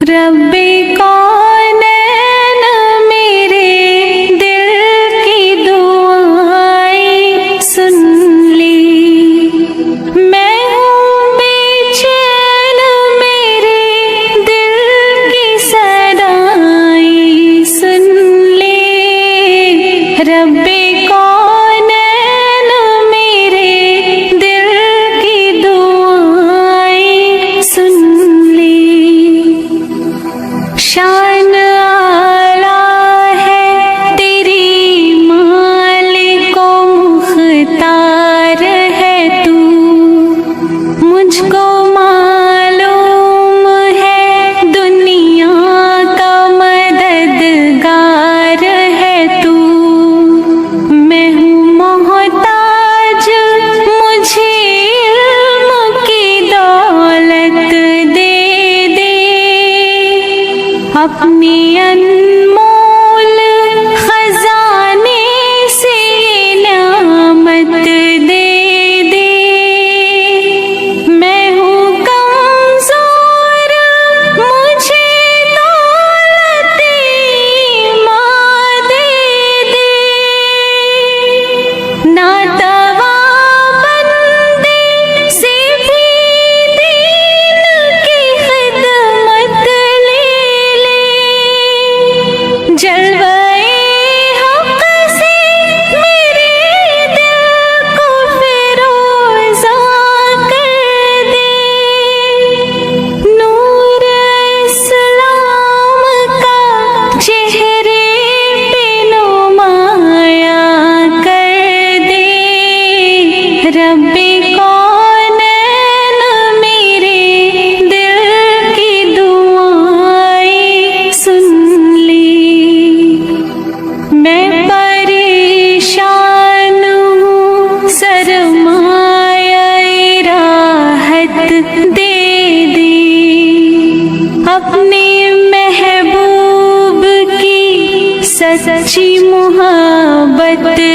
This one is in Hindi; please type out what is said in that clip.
रब्बे कौनैन मेरे दिल की दुआएं सुन ली। मैं हूँ बेचैन मेरे दिल की सदाएं सुन ली। रब्बे कौनैन मेरे दिल की दुआएं सुन ली। शान आला है तेरी मालिको मुख्तार है तू। मुझको मालूम है दुनिया का मददगार है तू। मैं हूँ मोहताज मुझे इल्म की दौलत दे दे। अपने अनमोल खजाने से नियामत दे दे। मैं हूँ कमजोर मुझे दौलत माँ दे दे। नातवा बंदे से भी दीन की खिदमत ले ले। जलवाए हक से मेरे दिल को फिरोजा कर दे। नूर इस्लाम का चेहरे पे नुमाया कर दे। रब्बे कौनैन मेरे दिल की दुआएं सुन ली। मैं परेशान हूँ सरमाया-ए राहत दे दे। अपने महबूब की सच्ची मोहब्बत दे